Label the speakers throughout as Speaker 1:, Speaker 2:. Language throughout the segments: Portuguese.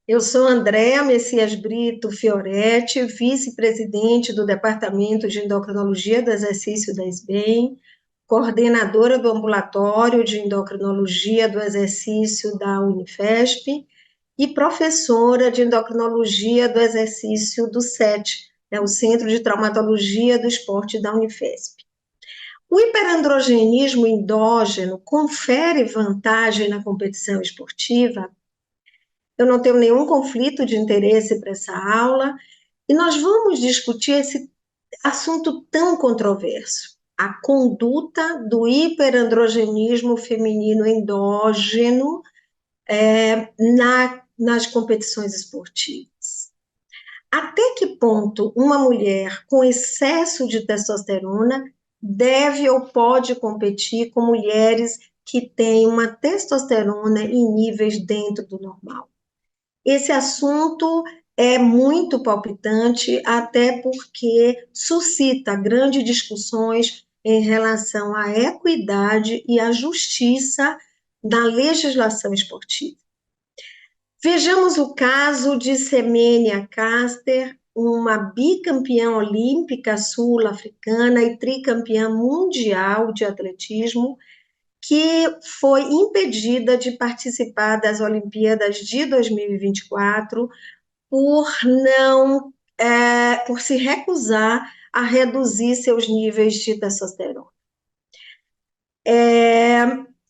Speaker 1: Eu sou Andréa Messias Brito Fioretti, vice-presidente do Departamento de Endocrinologia do Exercício da SBEM, coordenadora do Ambulatório de Endocrinologia do Exercício da Unifesp e professora de Endocrinologia do Exercício do CET, o Centro de Traumatologia do Esporte da Unifesp. O hiperandrogenismo endógeno confere vantagem na competição esportiva? Eu não tenho nenhum conflito de interesse para essa aula, e nós vamos discutir esse assunto tão controverso, a conduta do hiperandrogenismo feminino endógeno nas competições esportivas. Até que ponto uma mulher com excesso de testosterona deve ou pode competir com mulheres que têm uma testosterona em níveis dentro do normal? Esse assunto é muito palpitante, até porque suscita grandes discussões em relação à equidade e à justiça na legislação esportiva. Vejamos o caso de Semenya Caster, uma bicampeã olímpica sul-africana e tricampeã mundial de atletismo, que foi impedida de participar das Olimpíadas de 2024 por não, por se recusar a reduzir seus níveis de testosterona.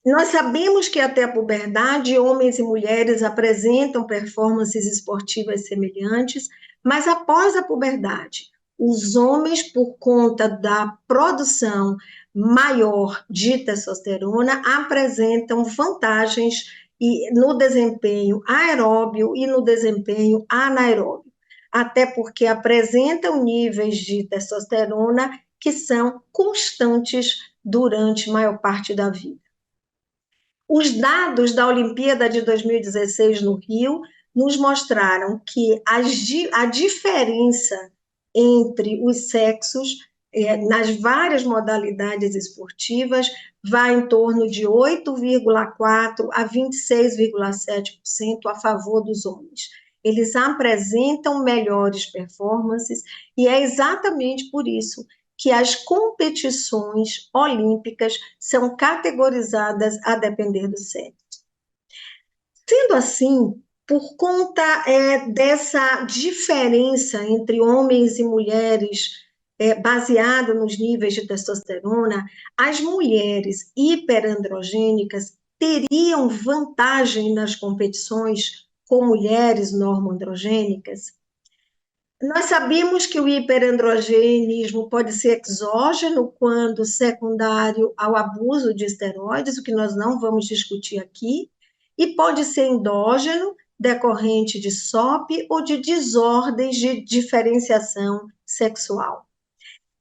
Speaker 1: Nós sabemos que até a puberdade, homens e mulheres apresentam performances esportivas semelhantes, mas após a puberdade, os homens, por conta da produção maior de testosterona, apresentam vantagens no desempenho aeróbio e no desempenho anaeróbio, até porque apresentam níveis de testosterona que são constantes durante a maior parte da vida. Os dados da Olimpíada de 2016 no Rio nos mostraram que a diferença entre os sexos nas várias modalidades esportivas vai em torno de 8,4% a 26,7% a favor dos homens. Eles apresentam melhores performances e é exatamente por isso que as competições olímpicas são categorizadas a depender do sexo. Sendo assim, por conta dessa diferença entre homens e mulheres baseada nos níveis de testosterona, as mulheres hiperandrogênicas teriam vantagem nas competições com mulheres normoandrogênicas? Nós sabemos que o hiperandrogenismo pode ser exógeno quando secundário ao abuso de esteroides, o que nós não vamos discutir aqui, e pode ser endógeno, decorrente de SOP ou de desordens de diferenciação sexual.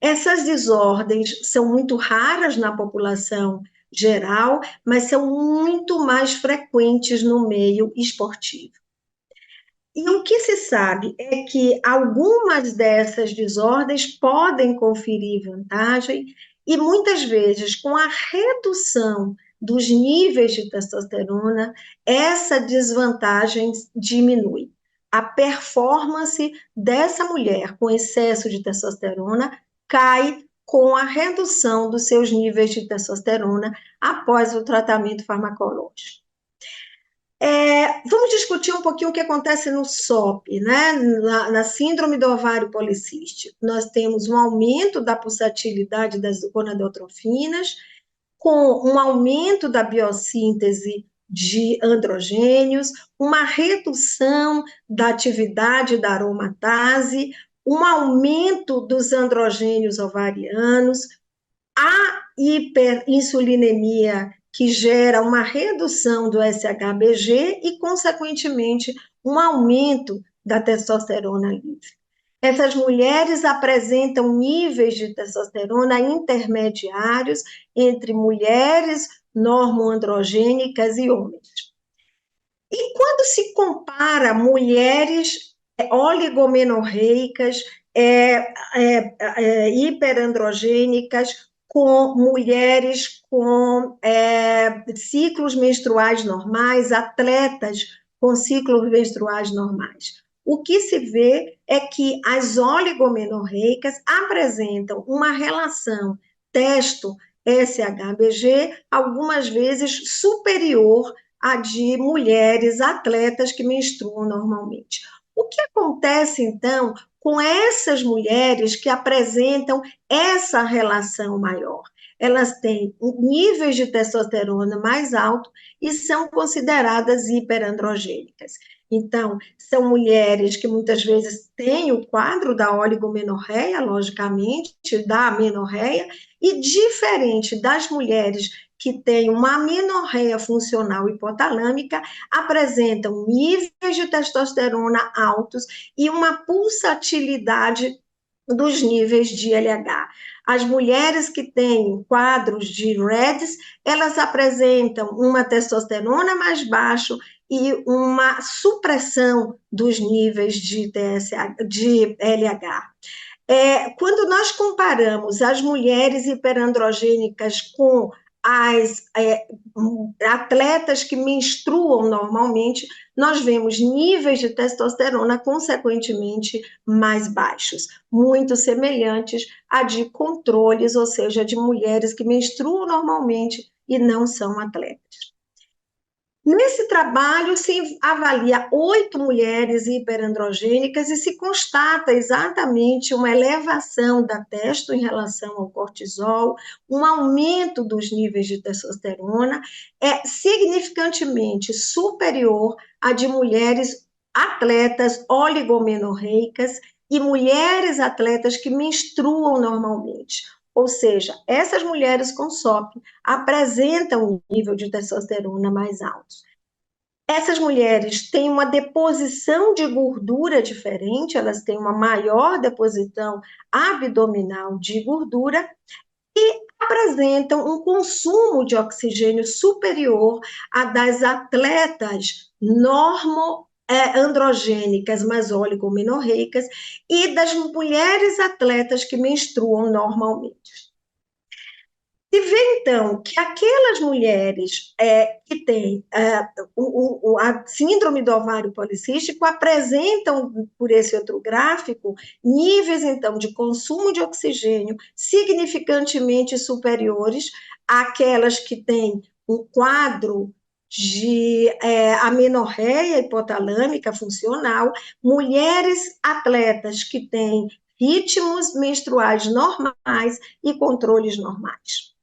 Speaker 1: Essas desordens são muito raras na população geral, mas são muito mais frequentes no meio esportivo. E o que se sabe é que algumas dessas desordens podem conferir vantagem e muitas vezes com a redução dos níveis de testosterona, essa desvantagem diminui. A performance dessa mulher com excesso de testosterona cai com a redução dos seus níveis de testosterona após o tratamento farmacológico. Vamos discutir um pouquinho o que acontece no SOP, né? Na síndrome do ovário policístico. Nós temos um aumento da pulsatilidade das gonadiotrofinas, com um aumento da biossíntese de androgênios, uma redução da atividade da aromatase, um aumento dos androgênios ovarianos, a hiperinsulinemia, que gera uma redução do SHBG e, consequentemente, um aumento da testosterona livre. Essas mulheres apresentam níveis de testosterona intermediários entre mulheres normoandrogênicas e homens. E quando se compara mulheres oligomenorreicas, hiperandrogênicas, com mulheres com ciclos menstruais normais, atletas com ciclos menstruais normais. O que se vê é que as oligomenorreicas apresentam uma relação testo-SHBG algumas vezes superior à de mulheres atletas que menstruam normalmente. O que acontece, então, com essas mulheres que apresentam essa relação maior? Elas têm níveis de testosterona mais altos e são consideradas hiperandrogênicas. Então, são mulheres que muitas vezes têm o quadro da oligomenorreia, logicamente, da amenorreia, e diferente das mulheres que têm uma amenorreia funcional hipotalâmica, apresentam níveis de testosterona altos e uma pulsatilidade dos níveis de LH. As mulheres que têm quadros de REDS, elas apresentam uma testosterona mais baixa e uma supressão dos níveis de LH. Quando nós comparamos as mulheres hiperandrogênicas com as atletas que menstruam normalmente, nós vemos níveis de testosterona consequentemente mais baixos, muito semelhantes a de controles, ou seja, de mulheres que menstruam normalmente e não são atletas. Nesse trabalho, se avalia 8 mulheres hiperandrogênicas e se constata exatamente uma elevação da testo em relação ao cortisol, um aumento dos níveis de testosterona, significantemente superior à de mulheres atletas oligomenorreicas e mulheres atletas que menstruam normalmente. Ou seja, essas mulheres com SOP apresentam um nível de testosterona mais alto. Essas mulheres têm uma deposição de gordura diferente, elas têm uma maior deposição abdominal de gordura e apresentam um consumo de oxigênio superior a das atletas androgênicas, mas oligomenorreicas, e das mulheres atletas que menstruam normalmente. Se vê, então, que aquelas mulheres que têm a síndrome do ovário policístico apresentam, por esse outro gráfico, níveis, então, de consumo de oxigênio significantemente superiores àquelas que têm um quadro de amenorreia hipotalâmica funcional, mulheres atletas que têm ritmos menstruais normais e controles normais.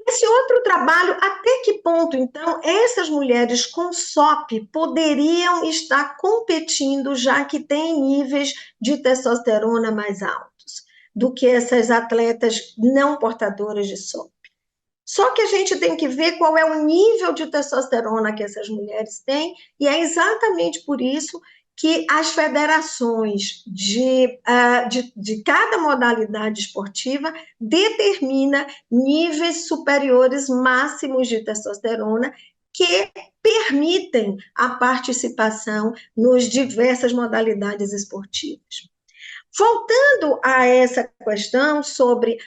Speaker 1: Esse outro trabalho, até que ponto, então, essas mulheres com SOP poderiam estar competindo, já que têm níveis de testosterona mais altos do que essas atletas não portadoras de SOP? Só que a gente tem que ver qual é o nível de testosterona que essas mulheres têm, e é exatamente por isso que as federações de cada modalidade esportiva determina níveis superiores máximos de testosterona que permitem a participação nas diversas modalidades esportivas. Voltando a essa questão sobre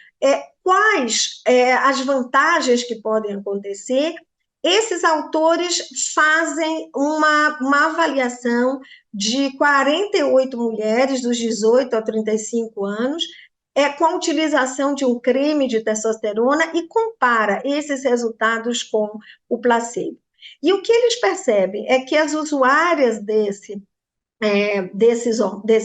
Speaker 1: quais as vantagens que podem acontecer, esses autores fazem uma avaliação de 48 mulheres dos 18 a 35 anos, com a utilização de um creme de testosterona e compara esses resultados com o placebo. E o que eles percebem é que as usuárias desse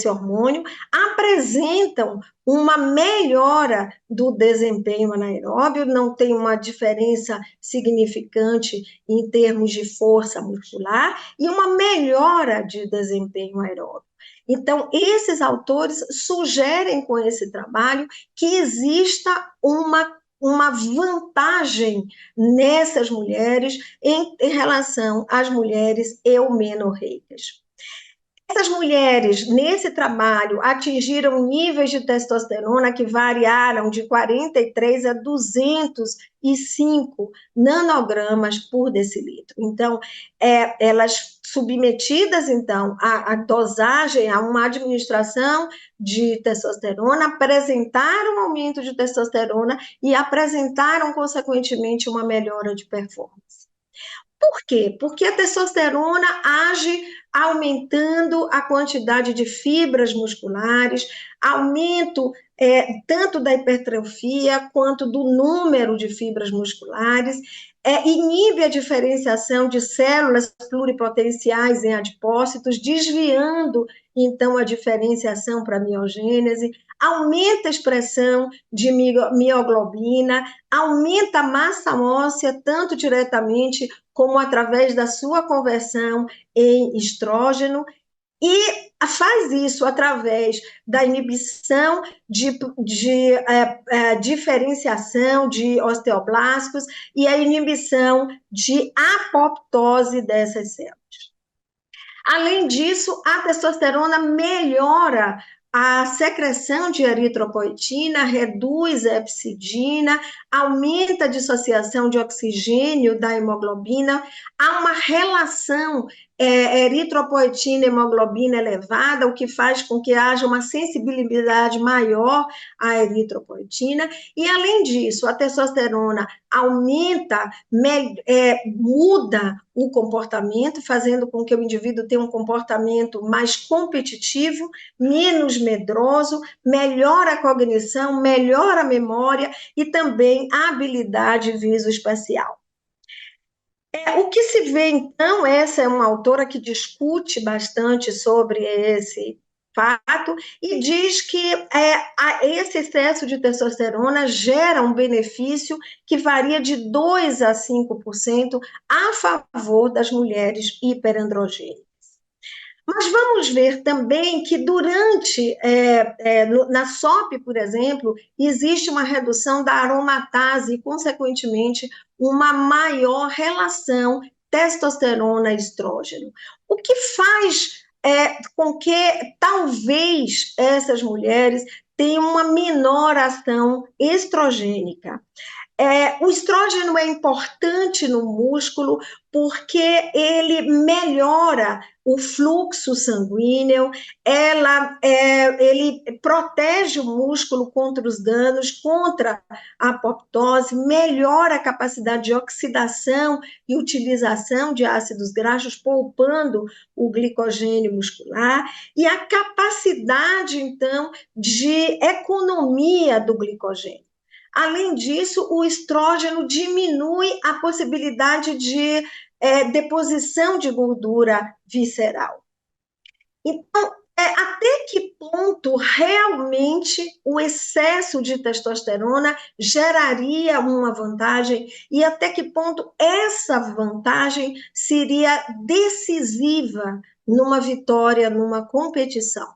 Speaker 1: hormônio apresentam uma melhora do desempenho anaeróbio, não tem uma diferença significante em termos de força muscular e uma melhora de desempenho aeróbio. Então, esses autores sugerem com esse trabalho que exista uma vantagem nessas mulheres em relação às mulheres eumenorreicas. Essas mulheres, nesse trabalho, atingiram níveis de testosterona que variaram de 43 a 205 nanogramas por decilitro. Então, elas submetidas, então, à dosagem, a uma administração de testosterona, apresentaram um aumento de testosterona e apresentaram, consequentemente, uma melhora de performance. Por quê? Porque a testosterona age aumentando a quantidade de fibras musculares, aumento tanto da hipertrofia quanto do número de fibras musculares, inibe a diferenciação de células pluripotenciais em adipócitos, desviando então a diferenciação para a miogênese, aumenta a expressão de mioglobina, aumenta a massa óssea, tanto diretamente como através da sua conversão em estrógeno, e faz isso através da inibição de diferenciação de osteoblastos e a inibição de apoptose dessas células. Além disso, a testosterona melhora a secreção de eritropoetina, reduz a epsidina, aumenta a dissociação de oxigênio da hemoglobina, há uma relação eritropoetina e hemoglobina elevada, o que faz com que haja uma sensibilidade maior à eritropoetina, e além disso, a testosterona aumenta, muda o comportamento, fazendo com que o indivíduo tenha um comportamento mais competitivo, menos medroso, melhora a cognição, melhora a memória e também a habilidade visoespacial. O que se vê, então, essa é uma autora que discute bastante sobre esse fato e diz que esse excesso de testosterona gera um benefício que varia de 2 a 5% a favor das mulheres hiperandrogênicas. Mas vamos ver também que durante, na SOP, por exemplo, existe uma redução da aromatase e, consequentemente, uma maior relação testosterona-estrógeno. O que faz com que talvez essas mulheres tenham uma menor ação estrogênica. O estrógeno é importante no músculo porque ele melhora o fluxo sanguíneo, ele protege o músculo contra os danos, contra a apoptose, melhora a capacidade de oxidação e utilização de ácidos graxos, poupando o glicogênio muscular, e a capacidade, então, de economia do glicogênio. Além disso, o estrógeno diminui a possibilidade de deposição de gordura visceral. Então, até que ponto realmente o excesso de testosterona geraria uma vantagem e até que ponto essa vantagem seria decisiva numa vitória, numa competição?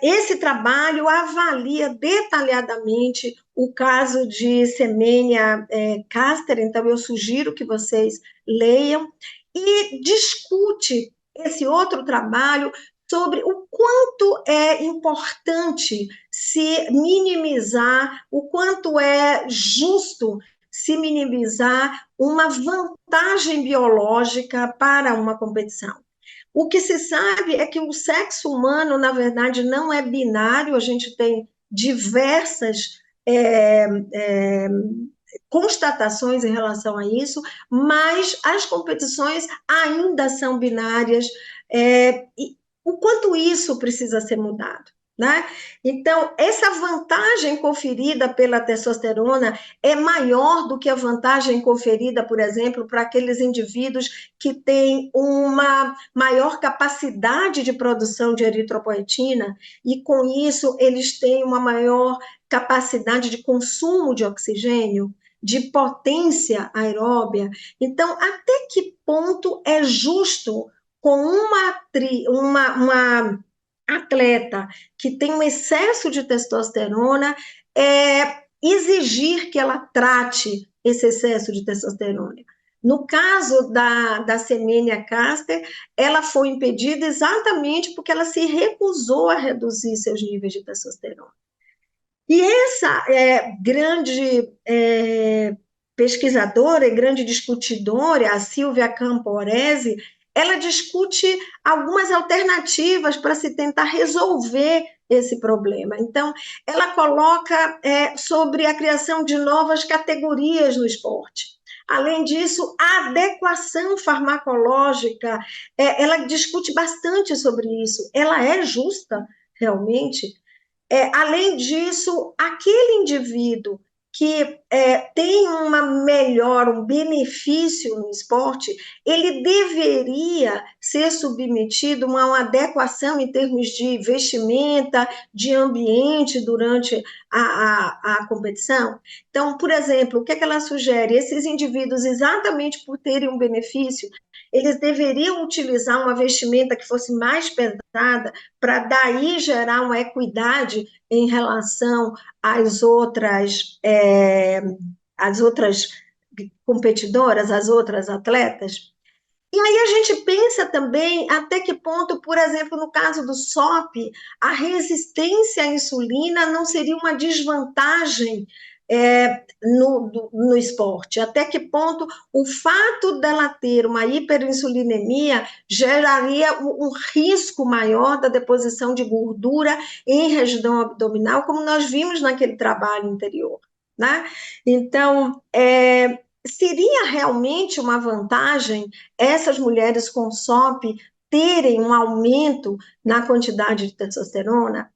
Speaker 1: Esse trabalho avalia detalhadamente o caso de Semenya Caster, então eu sugiro que vocês leiam, e discute esse outro trabalho sobre o quanto é importante se minimizar, o quanto é justo se minimizar uma vantagem biológica para uma competição. O que se sabe é que o sexo humano, na verdade, não é binário, a gente tem diversas constatações em relação a isso, mas as competições ainda são binárias, e o quanto isso precisa ser mudado? Né? Então, essa vantagem conferida pela testosterona é maior do que a vantagem conferida, por exemplo, para aqueles indivíduos que têm uma maior capacidade de produção de eritropoetina e, com isso, eles têm uma maior capacidade de consumo de oxigênio, de potência aeróbia. Então, até que ponto é justo com uma atleta que tem um excesso de testosterona, exigir que ela trate esse excesso de testosterona? No caso da Semenya Caster, ela foi impedida exatamente porque ela se recusou a reduzir seus níveis de testosterona. E essa grande pesquisadora e grande discutidora, a Silvia Camporese, ela discute algumas alternativas para se tentar resolver esse problema. Então, ela coloca sobre a criação de novas categorias no esporte. Além disso, a adequação farmacológica, ela discute bastante sobre isso. Ela é justa, realmente? Além disso, aquele indivíduo que tem uma melhora, um benefício no esporte, ele deveria ser submetido a uma adequação em termos de vestimenta, de ambiente durante a competição. Então, por exemplo, o que, é que ela sugere? Esses indivíduos, exatamente por terem um benefício, eles deveriam utilizar uma vestimenta que fosse mais pesada, para daí gerar uma equidade em relação às outras competidoras, às outras atletas. E aí a gente pensa também até que ponto, por exemplo, no caso do SOP, a resistência à insulina não seria uma desvantagem no esporte. Até que ponto o fato dela ter uma hiperinsulinemia geraria um risco maior da deposição de gordura em região abdominal, como nós vimos naquele trabalho anterior, né? Então, seria realmente uma vantagem essas mulheres com SOP terem um aumento na quantidade de testosterona?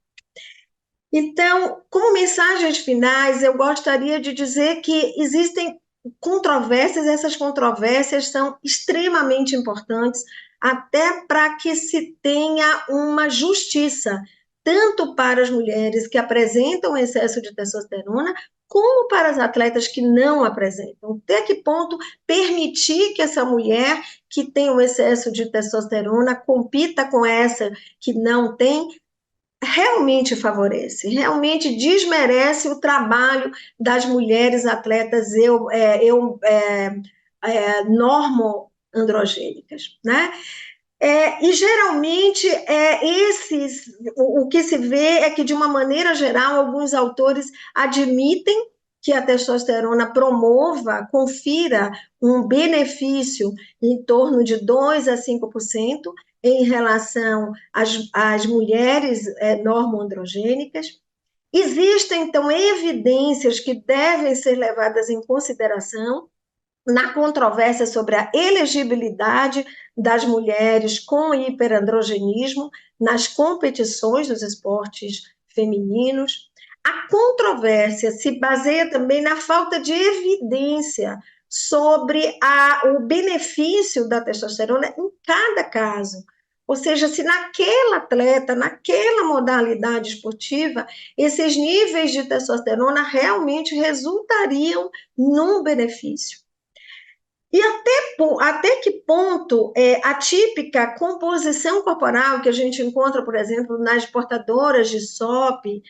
Speaker 1: Então, como mensagens finais, eu gostaria de dizer que existem controvérsias, essas controvérsias são extremamente importantes, até para que se tenha uma justiça, tanto para as mulheres que apresentam excesso de testosterona, como para as atletas que não apresentam. Até que ponto permitir que essa mulher que tem um excesso de testosterona compita com essa que não tem, realmente favorece, realmente desmerece o trabalho das mulheres atletas normoandrogênicas, né? E geralmente o que se vê é que, de uma maneira geral, alguns autores admitem que a testosterona confira um benefício em torno de 2 a 5% em relação às mulheres normoandrogênicas. Existem, então, evidências que devem ser levadas em consideração na controvérsia sobre a elegibilidade das mulheres com hiperandrogenismo nas competições dos esportes femininos. A controvérsia se baseia também na falta de evidência sobre o benefício da testosterona em cada caso. Ou seja, se naquela atleta, naquela modalidade esportiva, esses níveis de testosterona realmente resultariam num benefício. E até que ponto a típica composição corporal que a gente encontra, por exemplo, nas portadoras de SOP,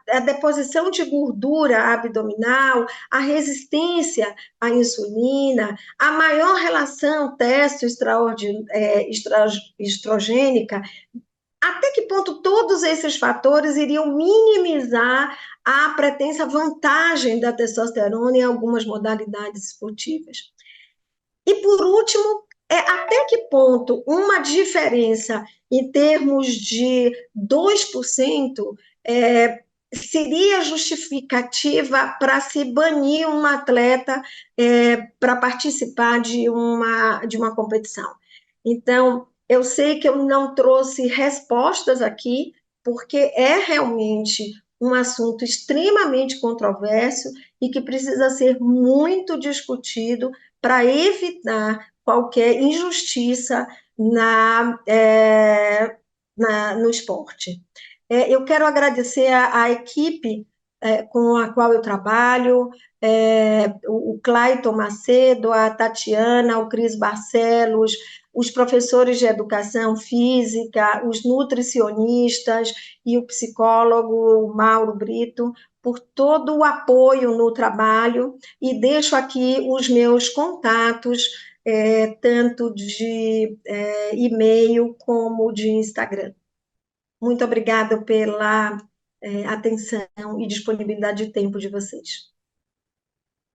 Speaker 1: a deposição de gordura abdominal, a resistência à insulina, a maior relação testo-estrogênica, até que ponto todos esses fatores iriam minimizar a pretensa vantagem da testosterona em algumas modalidades esportivas? E, por último, até que ponto uma diferença em termos de 2% seria justificativa para se banir um atleta para participar de uma competição? Então, eu sei que eu não trouxe respostas aqui, porque é realmente um assunto extremamente controverso e que precisa ser muito discutido para evitar qualquer injustiça no esporte. Eu quero agradecer a equipe com a qual eu trabalho, o Clayton Macedo, a Tatiana, o Cris Barcelos, os professores de educação física, os nutricionistas e o psicólogo Mauro Brito, por todo o apoio no trabalho, e deixo aqui os meus contatos, tanto de e-mail como de Instagram. Muito obrigada pela atenção e disponibilidade de tempo de vocês.